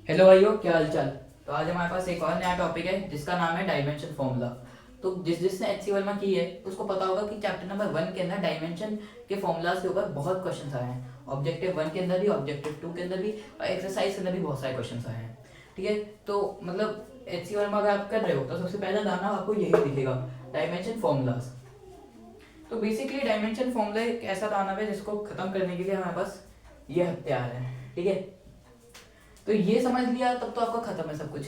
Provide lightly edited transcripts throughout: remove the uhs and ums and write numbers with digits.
Hello भाइयों, क्या हाल चाल। तो आज हमारे पास एक और नया टॉपिक है जिसका नाम है डायमेंशन फॉर्मूला। तो जिसने एचसी वर्मा की है उसको पता होगा कि चैप्टर नंबर 1 के अंदर डायमेंशन के फॉर्मूलाज के ऊपर बहुत क्वेश्चंस आए हैं। ऑब्जेक्टिव 1 के अंदर भी, ऑब्जेक्टिव 2 के अंदर भी और एक्सरसाइज के अंदर भी बहुत सारे क्वेश्चंस आए हैं। ठीक है, तो मतलब एचसी वर्मा अगर आप कर रहे हो तो सबसे पहला दाना आपको यही दिखेगा, डायमेंशन फॉर्मूलाज। तो बेसिकली डायमेंशन फॉर्मूला एक ऐसा दाना है जिसको खत्म करने के लिए हमारे पास ये हथियार है। ठीक है, तो ये समझ लिया तब तो आपका खत्म है सब कुछ।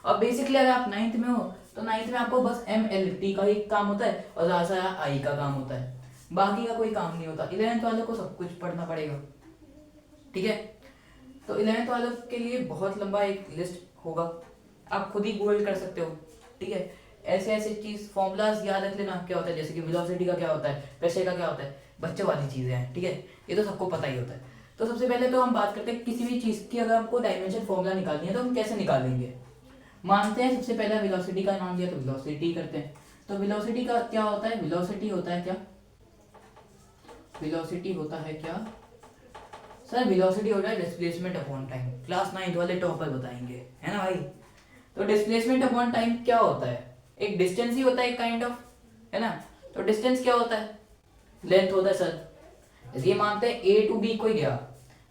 और बेसिकली अगर आप नाइन्थ में हो तो नाइन्थ में आपको बस एम एल टी का ही काम होता है और ज़्यादा से ज़्यादा आई का काम होता है, बाकी का कोई काम नहीं होता। इलेवेंथ वालों को सब कुछ पढ़ना पड़ेगा। ठीक है, तो इलेवेंथ वालों के लिए बहुत लंबा एक लिस्ट होगा, आप खुद ही गूगल कर सकते हो। ठीक है, ऐसे ऐसे चीज़ फॉर्मूलाज याद रख लेना क्या होता है, जैसे कि वेलोसिटी का क्या होता है, प्रेशर का क्या होता है, बच्चों वाली चीज़ें हैं। ठीक है, ये तो सबको पता ही होता है। तो सबसे पहले तो हम बात करते हैं किसी भी चीज़ की अगर हमको डायमेंशन फॉर्मूला निकालनी है तो हम कैसे निकालेंगे। मानते हैं सबसे पहले वेलोसिटी का नाम लिया तो वेलोसिटी करते हैं। तो वेलोसिटी का क्या होता है, वेलोसिटी होता है क्या, वेलोसिटी होता है क्या सर, वेलोसिटी होता है डिस्प्लेसमेंट अपॉन टाइम। क्लास 9 वाले टॉपर बताएंगे, है ना भाई। तो डिस्प्लेसमेंट अपॉन टाइम क्या होता है, एक डिस्टेंस ही होता है, एक काइंड ऑफ, है ना। तो डिस्टेंस क्या होता है, लेंथ होता है सर। ये मानते हैं ए टू बी कोई गया,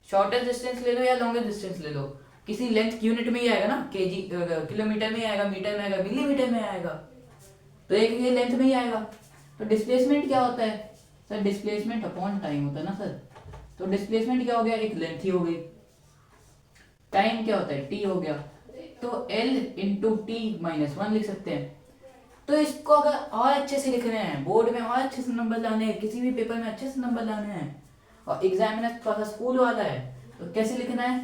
शॉर्टेस्ट डिस्टेंस ले लो या लॉन्गेस्ट डिस्टेंस ले लो, किसी लेंथ की यूनिट में ही आएगा ना, केजी किलोमीटर में ही आएगा, मीटर में आएगा, मिलीमीटर में आएगा, तो एक ये लेंथ में ही आएगा। तो डिस्प्लेसमेंट क्या होता है सर, डिस्प्लेसमेंट अपॉन टाइम होता है ना सर। तो डिस्प्लेसमेंट क्या हो गया, एक लेंथ ही हो गई, टाइम क्या होता है टी हो गया, तो L into T minus one लिख सकते हैं। तो इसको अगर और अच्छे से लिख रहे हैं, बोर्ड में और अच्छे से नंबर लाने हैं, किसी भी पेपर में अच्छे से नंबर लाने हैं और एग्जामिनर थोड़ा सा स्कूल वाला है, तो कैसे लिखना है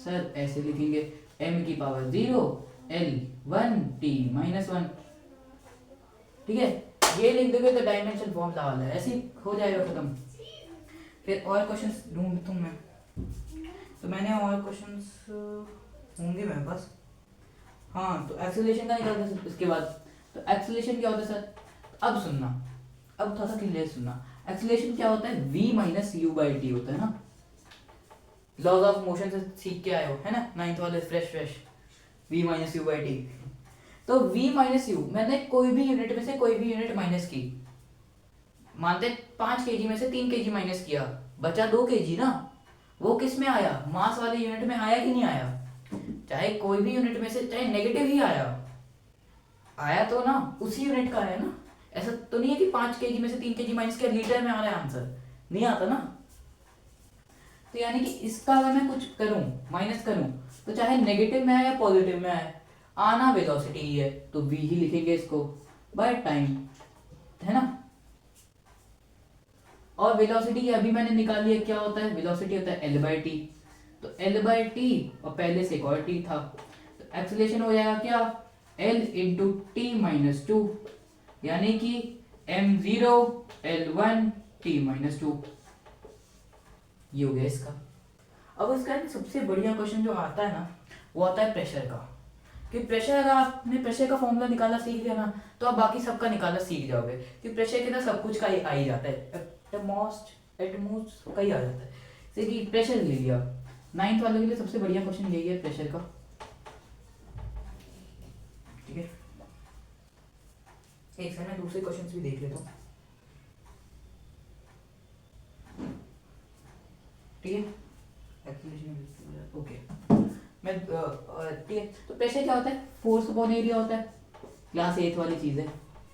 सर, ऐसे लिखेंगे m की power 0 l 1 t minus one. ठीक है, ये लिख दोगे तो डायमेंशन फॉर्मूला वाला है, ऐसे ही हो जाएगा खत्म। फिर और क्वेश्चंस ढूंढता हूँ मैं, तो मैंने और क्वेश्चंस होंगे मेरे पास। हाँ, तो एक्सेलरेशन का निकालते हैं इसके बाद। तो एक्सेलरेशन क्या होता है सर, अब सुनना, अब थोड़ा सा क्लियर सुनना। एक्सेलरेशन क्या होता है, v minus you by T होता है ना, लॉज ऑफ मोशन से सीख के आए हो, है ना, नाइन्थ वाले fresh fresh, v minus you by T. तो v माइनस यू, मैंने कोई भी यूनिट में से कोई भी यूनिट माइनस की, मानते 5 kg में से 3 kg माइनस किया, बचा 2 kg ना, वो किस में आया, मास वाले यूनिट में आया कि नहीं आया। चाहे कोई भी यूनिट में से, चाहे नेगेटिव ही आया, आया तो ना उसी यूनिट का आया ना। ऐसा तो नहीं है कि 5 kg में से 3 kg माइनस किया लीटर में आ रहा है आंसर, नहीं आता ना। तो यानी कि इसका अगर मैं कुछ करूं, माइनस करूं, तो चाहे नेगेटिव में आए या पॉजिटिव में आए, आना वेलोसिटी ही है, तो v ही लिखेंगे इसको बाय टाइम, है ना। और वेलोसिटी अभी मैंने निकाल लिया, क्या होता है, वेलोसिटी होता है l बाई टी। तो l बाई टी और पहले से एक और t था, तो एक्सेलरेशन हो जाएगा क्या, l into T minus two, यानी कि m0 l1 t minus two, ये हो गया इसका। अब इसका सबसे बढ़िया क्वेश्चन जो आता है ना, वो आता है प्रेशर का। कि प्रेशर, अगर आपने प्रेशर का फॉर्मूला निकालना सीख लिया ना, तो आप बाकी सबका निकालना सीख जाओगे, कि प्रेशर के अंदर सब कुछ का आ ही जाता है, एटमोस्ट का ही आ जाता है। जैसे कि प्रेशर ले लिया, नाइन्थ वालों के लिए सबसे बढ़िया क्वेश्चन यही है प्रेशर का। ठीक है, एक सेकंड, मैं दूसरे क्वेश्चंस भी देख लेता हूँ। ठीक है, ओके, मैं ठीक है। तो प्रेशर क्या होता है, फोर्स अपॉन एरिया होता है, क्लास 8 वाली चीज़ है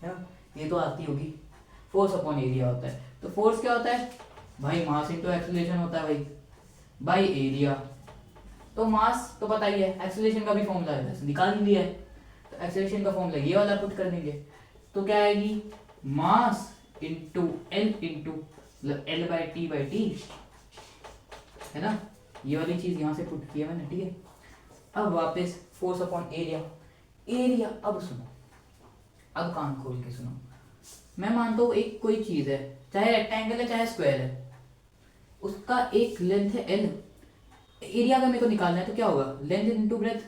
ना, ये तो आती होगी। फोर्स अपॉन एरिया होता है, तो फोर्स क्या होता है भाई, मास इंटू एक्सेलरेशन होता है भाई, बाई एरिया। तो मास तो पता ही है, एक्सेलरेशन का भी फॉर्मूला है, निकाल ही लिया है। तो एक्सेलरेशन का फॉर्मूला ये वाला पुट कर देंगे, तो क्या आएगी, mass into L into L by T, है ना। ये वाली चीज यहाँ से पुट किया मैंने। ठीक है, अब वापस फोर्स अपॉन एरिया, एरिया। अब सुनो, अब कान खोल के सुनो, मैं मानता हूँ एक कोई चीज है, चाहे रेक्टेंगल है चाहे स्क्वायर है, उसका एक लेंथ है एल, एरिया अगर मेरे को निकालना है तो क्या होगा, लेंथ इनटू ब्रेथ,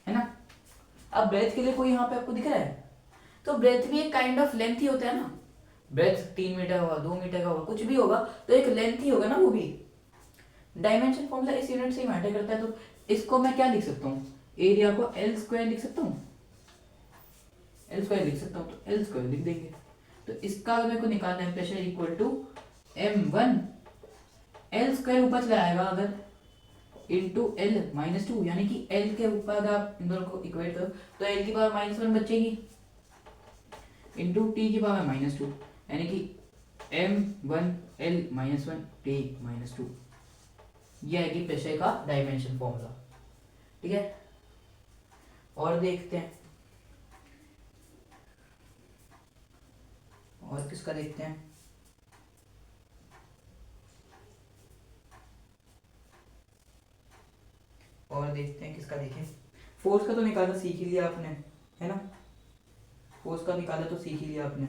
है ना। अब ब्रेथ के लिए कोई यहाँ पे आपको दिख रहा है, तो ब्रेथ भी एक काइंड ऑफ लेंथ ही होता है ना। ब्रेथ 3 मीटर होगा, 2 मीटर का होगा, कुछ भी होगा, तो एक लेंथ ही होगा ना वो भी। डायमेंशन फॉर्मूला इस यूनिट से ही मैटर करता है, तो इसको मैं क्या लिख सकता हूँ, एरिया को एल स्क्वायर लिख सकता हूँ, एल स्क्वायर लिख सकता हूँ, तो एल स्क्वायर लिख देंगे। तो इसका मेरे को निकालना है pressure equal to m1 L square ऊपर चला आएगा अगर इंटू एल माइनस टू, यानी कि एल के ऊपर अगर आप इन दोनों को इक्वेट करो तो एल की पावर -1 बचेगी इंटू टी की पावर -2, यानी कि m1 l -1 t -2। यह है कि प्रेशर का डायमेंशन फॉर्मूला। ठीक है, और देखते हैं, और किसका देखते हैं। और देखते हैं किसका देखें। फोर्स का तो निकाला सीख ही लिया आपने, है ना, फोर्स का निकाला तो सीख ही लिया आपने।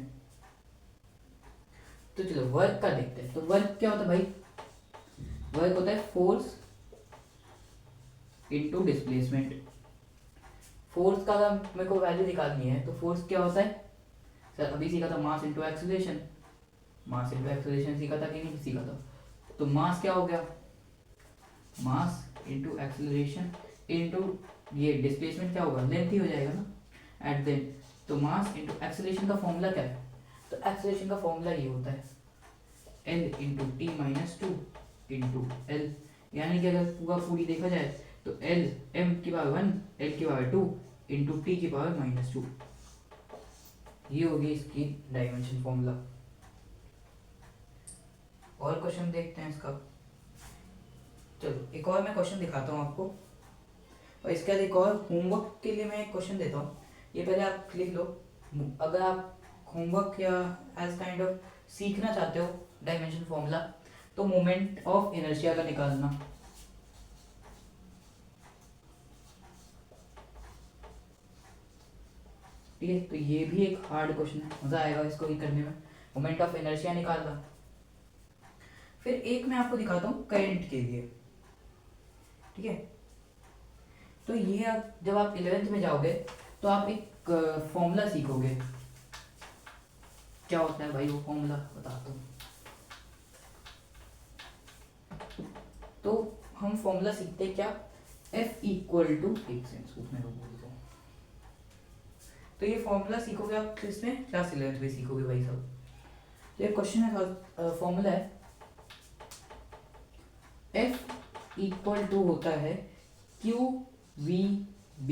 तो चलो वर्क का देखते हैं। तो वर्क क्या होता है भाई, वर्क होता है फोर्स इनटू डिस्प्लेसमेंट। फोर्स का अगर मेरे को वैल्यू निकालनी है तो फोर्स क्या होता है, सर अभी सीखा था mass into acceleration, mass into acceleration सीखा था कि नहीं सीखा था। तो मास क्या हो गया, मास इनटू एक्सीलरेशन इनटू ये डिस्प्लेसमेंट क्या होगा, लेंथ ही हो जाएगा ना एट देन। तो मास इनटू एक्सीलरेशन का फॉर्मूला क्या है, तो एक्सीलरेशन का फॉर्मूला ये होता है L into T minus two into L, यानी कि अगर पूरी देखा जाए तो L m की पावर 1 L की पावर 2 इंटू टी की पावर -2, ये होगी इसकी डायमेंशन फॉर्मूला। और क्वेश्चन देखते हैं इसका। चलो एक और मैं क्वेश्चन दिखाता हूँ आपको, और इसके बाद एक और होमवर्क के लिए मैं एक क्वेश्चन देता हूँ, ये पहले आप लिख लो। अगर आप होमवर्क या एज काइंड ऑफ सीखना चाहते हो डायमेंशन फॉर्मूला, तो मोमेंट ऑफ इनर्शिया का निकालना। ठीक है, तो ये भी एक हार्ड क्वेश्चन है, मजा आएगा इसको ही करने में, मोमेंट ऑफ इनर्शिया निकालना। फिर एक मैं आपको दिखाता हूँ करंट के लिए। ठीक है, तो ये आप जब आप 11th में जाओगे तो आप एक फॉर्मूला सीखोगे। क्या होता है भाई वो फॉर्मूला, बताता हूँ। तो हम फॉर्मूला सीखते हैं क्या, F इक्वल टू, एक सेंस उसमें बोलता हूँ। तो ये फॉर्मूला सीखोगे आप किसमें, क्लास 11th में सीखोगे भाई सब। तो ये क्वेश्चन है, फॉर्मूला है F इक्वल टू होता है QVB।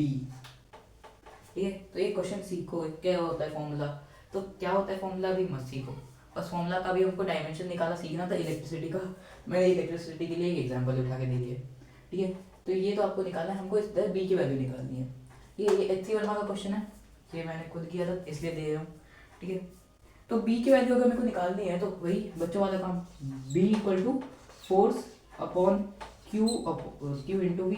ठीक है, तो ये क्वेश्चन सीखो क्या होता है फॉर्मूला। तो क्या होता है फॉर्मूला भी मत सीखो, बस फॉर्मूला का भी हमको डायमेंशन निकालना सीखना था इलेक्ट्रिसिटी का। मैंने इलेक्ट्रिसिटी के लिए एक एग्जांपल उठा के दे दिया। ठीक है, तो ये तो आपको निकालना है, हमको इधर बी की वैल्यू निकालनी है। ये एच वर्मा का क्वेश्चन है, ये मैंने खुद किया था इसलिए दे रहा हूँ। ठीक है, तो बी की वैल्यू अगर मेरे को निकालनी है तो वही बच्चों वाला काम, B equal to force upon Q into V.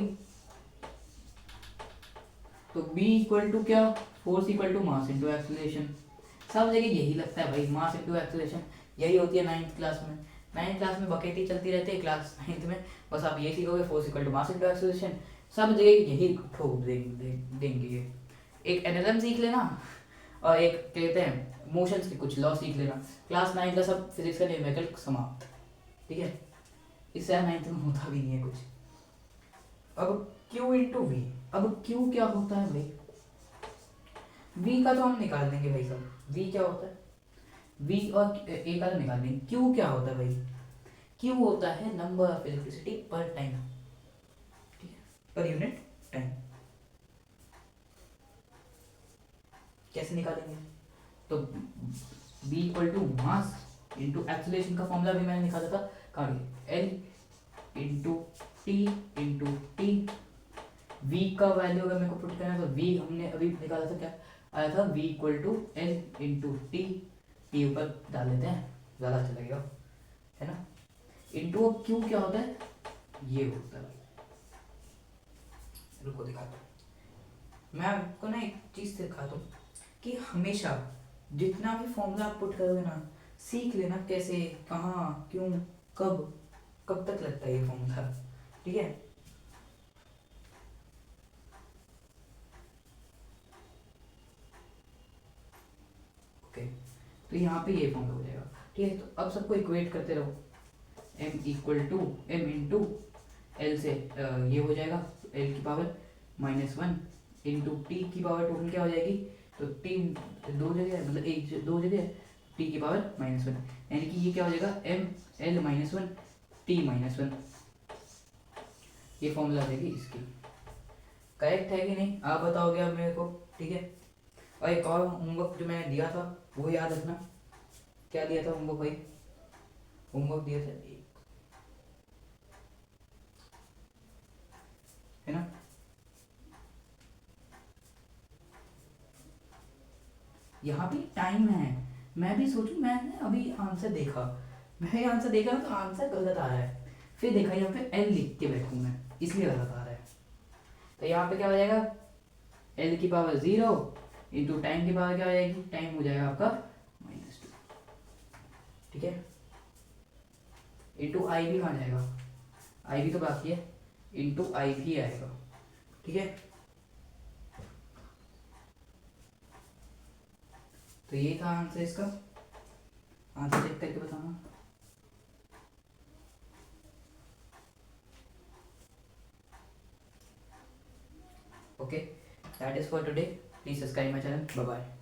तो B इक्वल टू क्या, force equal to mass into acceleration. सब जगह यही लगता है भाई, मास इंटू एक्सीलरेशन यही होती है 9th क्लास में। 9th क्लास में बकेटी चलती रहती है, क्लास 9th में बस आप ये सीखोगे force equal to mass into acceleration. सब जगह यही ठोक देंगे ये। एक एनएलएम सीख लेना और एक कहते हैं मोशंस के कुछ लॉ सीख लेना, क्लास 9th का सब फिजिक्स का न्यूमेरिकल समाप्त। ठीक है, इससे 9th में होता भी नहीं है कुछ। अब Q इंटू वी, अब Q क्या होता है भाई, V का तो हम निकाल देंगे भाई साहब। V क्या होता है, V और A का तो निकाल देंगे। Q क्या होता है भाई, Q होता है number of electricity per time, ठीक है, पर यूनिट टाइम। कैसे निकालेंगे, तो B equal to mass into acceleration का फॉर्मूला भी मैंने निकाला था, कहाँ L into T into T. V का वैल्यू अगर मेरे को पुट करना है तो V हमने अभी निकाला था, क्या आया था, V equal to L into T, T ऊपर डाल लेते हैं ज़्यादा अच्छा लगेगा, है ना। इंटू अब Q क्या होता है, ये होता है, रुको दिखाता हूँ मैं आपको ना, एक चीज़ दिखाता हूँ कि हमेशा जितना भी फॉर्मूला आप पुट करोगे ना, सीख लेना कैसे, कहाँ, क्यों, कब कब तक लगता है ये फॉर्मूला। ठीक है, ओके, तो यहाँ पे ये फॉर्मूला हो जाएगा। ठीक है, तो अब सबको इक्वेट करते रहो, m equal to m into L से ये हो जाएगा एल की पावर -1 इंटू टी की पावर टोटल क्या हो जाएगी, तो टी दो जगह है, मतलब एक दो जगह टी की पावर -1, यानी कि ये क्या हो जाएगा एम एल -1 टी -1, ये फॉर्मूला देगी इसकी। करेक्ट है कि नहीं आप बताओगे अब मेरे को, ठीक है। और एक और होमवर्क जो मैंने दिया था वो याद रखना, क्या दिया था होमवर्क भाई, होमवर्क दिया था एक, है ना, यहाँ भी टाइम है, मैं भी सोचूं, मैंने अभी आंसर देखा, मैं आंसर देखा तो आंसर गलत आ रहा है, फिर देखा यहाँ पे एल लिख के बैठूं मैं, इसलिए गलत आ रहा है। तो यहाँ पे क्या हो जाएगा एल की पावर 0 इंटू टाइम की पावर क्या हो जाएगी, टाइम हो जाएगा आपका -2, ठीक है। इंटू आई भी कहाँ जाएगा, आई भी तो बाकी है, इंटू आई भी आएगा, ठीक है। तो ये था आंसर इसका, आंसर चेक करके बताना। Okay, that is for today. Please subscribe my channel. Bye bye.